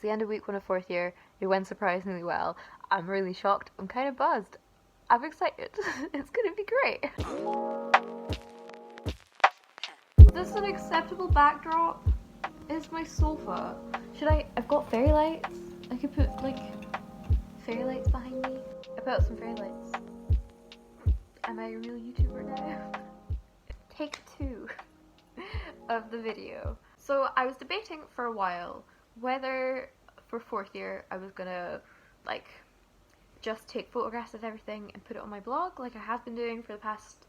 the end of week 1 of 4th year. It went surprisingly well. I'm really shocked. I'm kind of buzzed. I'm excited. It's gonna be great. Is this an acceptable backdrop? It's my sofa. I've got fairy lights. I could put like fairy lights behind me. I put out some fairy lights. Am I a real YouTuber now? Take 2 of the video. So I was debating for a while whether for 4th year I was gonna like just take photographs of everything and put it on my blog like I have been doing for the past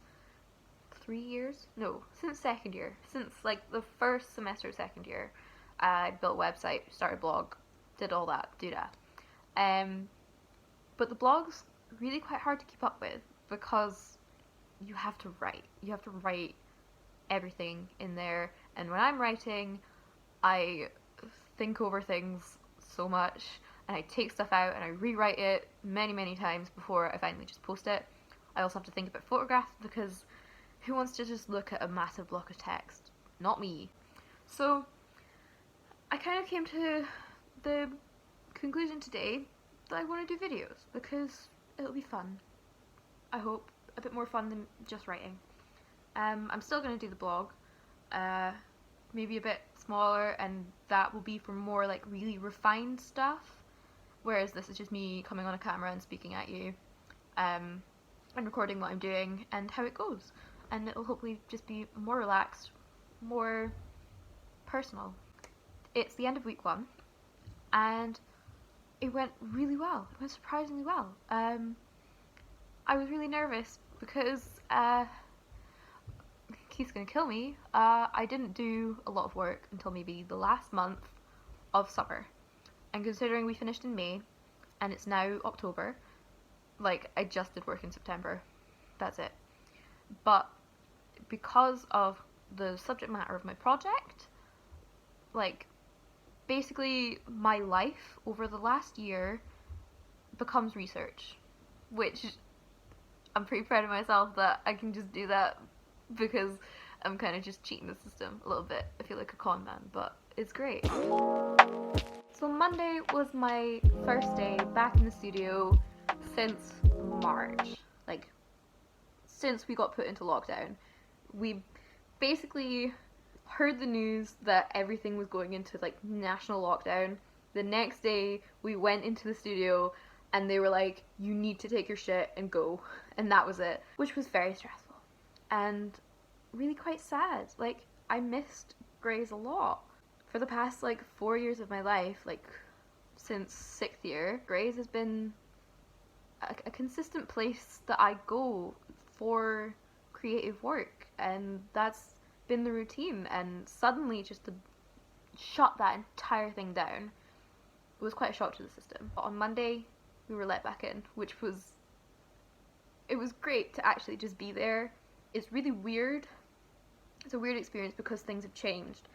3 years? No, since 2nd year. Since like the first semester of 2nd year. I built a website, started a blog, did all that, do that. But the blog's really quite hard to keep up with because you have to write. You have to write everything in there, and when I'm writing, I think over things so much, and I take stuff out and I rewrite it many times before I finally just post it. I also have to think about photographs because who wants to just look at a massive block of text? Not me. So I kind of came to the conclusion today that I want to do videos because it'll be fun. I hope a bit more fun than just writing. I'm still going to do the blog, maybe a bit smaller, and that will be for more like really refined stuff, whereas this is just me coming on a camera and speaking at you, and recording what I'm doing and how it goes, and it'll hopefully just be more relaxed, more personal. It's the end of week 1, and it went really well. It went surprisingly well. I was really nervous because Keith's gonna kill me. I didn't do a lot of work until maybe the last month of summer, and considering we finished in May and it's now October, like I just did work in September. That's it. But because of the subject matter of my project, like basically my life over the last year becomes research, which I'm pretty proud of myself that I can just do that because I'm kind of just cheating the system a little bit. I feel like a con man, but it's great. So Monday was my first day back in the studio since March, like since we got put into lockdown. We basically heard the news that everything was going into like national lockdown. The next day we went into the studio and they were like, you need to take your shit and go, and that was it, which was very stressful and really quite sad. Like I missed Grays a lot. For the past like 4 years of my life, like since 6th year, Grays has been a consistent place that I go for creative work, and that's been the routine, and suddenly just to shut that entire thing down was quite a shock to the system. But on Monday we were let back in, which was, it was great to actually just be there. It's really weird. It's a weird experience because things have changed.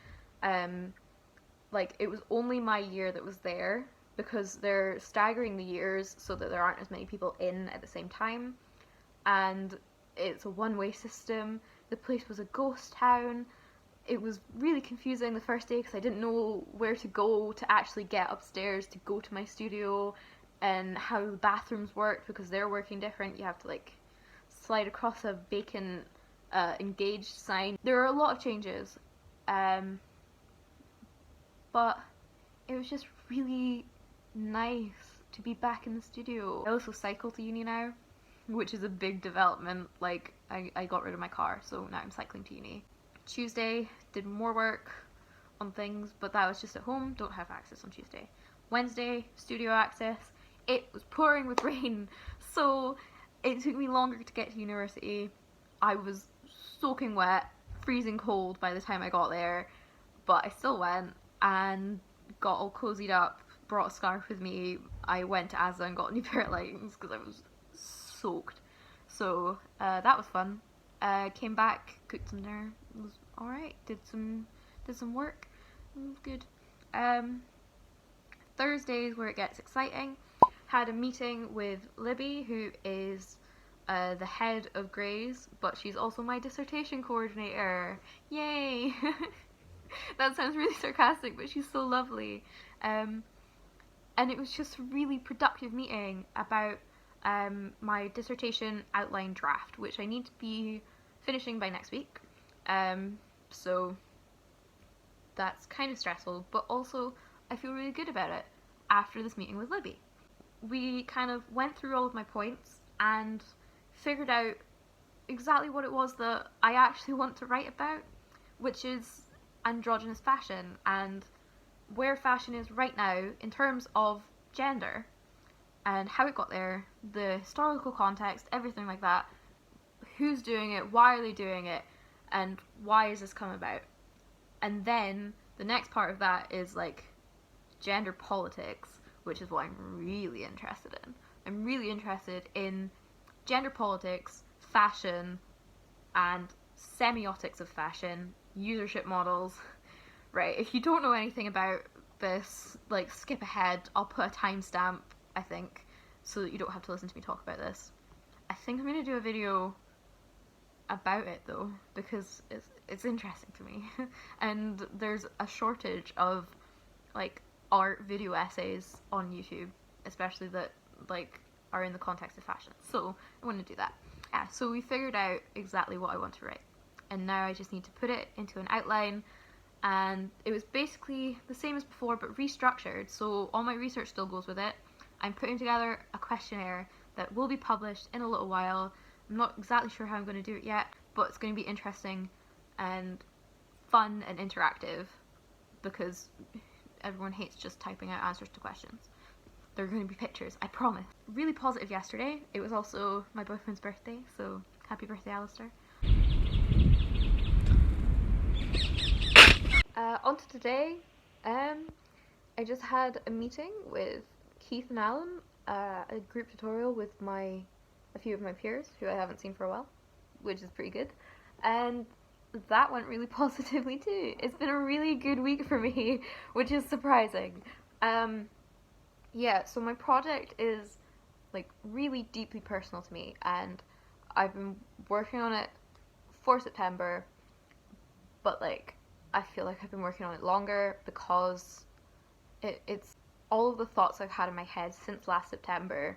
Like it was only my year that was there because they're staggering the years so that there aren't as many people in at the same time, and it's a one-way system. The place was a ghost town. It was really confusing the first day because I didn't know where to go to actually get upstairs to go to my studio, and how the bathrooms worked because they're working different. You have to like slide across a vacant engaged sign. There are a lot of changes, but it was just really nice to be back in the studio. I also cycle to uni now, which is a big development. Like I got rid of my car, so now I'm cycling to uni. Tuesday did more work on things, but that was just at home. Don't have access on Tuesday. Wednesday, studio access. It was pouring with rain, so it took me longer to get to university. I was soaking wet, freezing cold by the time I got there, but I still went and got all cozied up, brought a scarf with me. I went to Asda and got a new pair of leggings because I was soaked. So that was fun. Came back, cooked some dinner. It was alright. Did some work. It was good. Thursdays where it gets exciting. Had a meeting with Libby, who is the head of Grays, but she's also my dissertation coordinator. Yay! That sounds really sarcastic, but she's so lovely. And it was just a really productive meeting about my dissertation outline draft, which I need to be finishing by next week. So that's kind of stressful, but also I feel really good about it after this meeting with Libby. We kind of went through all of my points and figured out exactly what it was that I actually want to write about, which is androgynous fashion and where fashion is right now in terms of gender and how it got there, the historical context, everything like that, who's doing it, why are they doing it, and why has this come about. And then the next part of that is like gender politics, which is what I'm really interested in. I'm really interested in gender politics, fashion, and semiotics of fashion, usership models. Right, if you don't know anything about this, like, skip ahead. I'll put a timestamp, I think, so that you don't have to listen to me talk about this. I think I'm going to do a video about it, though, because it's interesting to me. And there's a shortage of, like, art video essays on YouTube, especially that, like, are in the context of fashion. So I want to do that. Yeah, so we figured out exactly what I want to write. And now I just need to put it into an outline. And it was basically the same as before, but restructured, so all my research still goes with it. I'm putting together a questionnaire that will be published in a little while. I'm not exactly sure how I'm going to do it yet, but it's going to be interesting and fun and interactive, because everyone hates just typing out answers to questions. There are going to be pictures, I promise. Really positive yesterday. It was also my boyfriend's birthday, so happy birthday, Alistair. On to today, I just had a meeting with Keith and Alan, a group tutorial with a few of my peers who I haven't seen for a while, which is pretty good, and that went really positively too. It's been a really good week for me, which is surprising. Yeah, so my project is like really deeply personal to me, and I've been working on it for September, but like I feel like I've been working on it longer because it's all of the thoughts I've had in my head since last September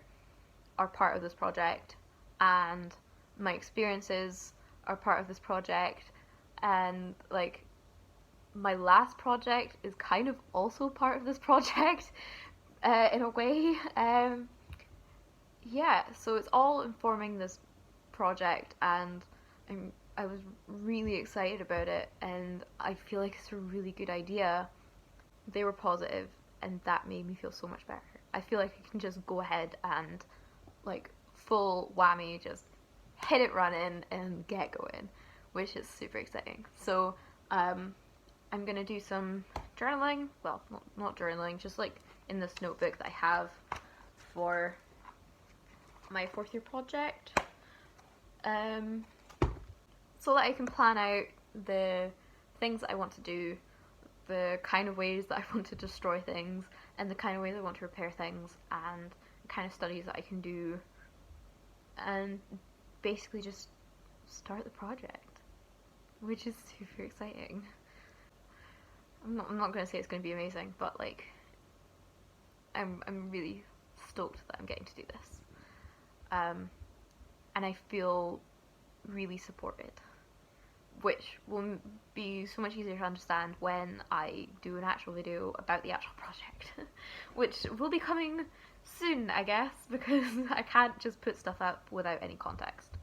are part of this project, and my experiences are part of this project, and like my last project is kind of also part of this project in a way. Yeah, so it's all informing this project, and I was really excited about it, and I feel like it's a really good idea. They were positive, and that made me feel so much better. I feel like I can just go ahead and, like, full whammy, just hit it running and get going, which is super exciting. So, I'm gonna do some journaling. Well, not journaling, just like in this notebook that I have for my fourth year project. So that I can plan out the things that I want to do, the kind of ways that I want to destroy things, and the kind of ways I want to repair things, and the kind of studies that I can do, and basically just start the project, which is super exciting. I'm not going to say it's going to be amazing, but like, I'm really stoked that I'm getting to do this. And I feel really supported, which will be so much easier to understand when I do an actual video about the actual project, which will be coming soon, I guess, because I can't just put stuff up without any context.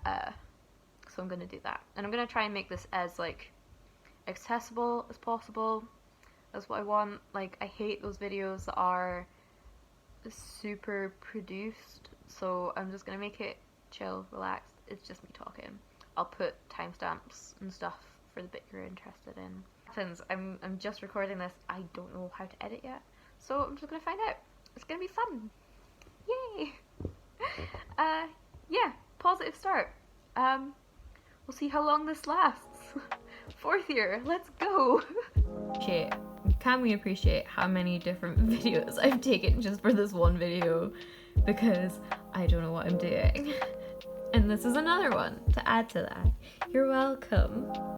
So I'm going to do that, and I'm going to try and make this as like accessible as possible. That's what I want. Like, I hate those videos that are super produced, so I'm just going to make it chill, relaxed. It's just me talking. I'll put timestamps and stuff for the bit you're interested in. I'm just recording this. I don't know how to edit yet, so I'm just gonna find out. It's gonna be fun. Yay! Yeah, positive start. We'll see how long this lasts. Fourth year, let's go. Can we appreciate how many different videos I've taken just for this one video, because I don't know what I'm doing. And this is another one to add to that. You're welcome.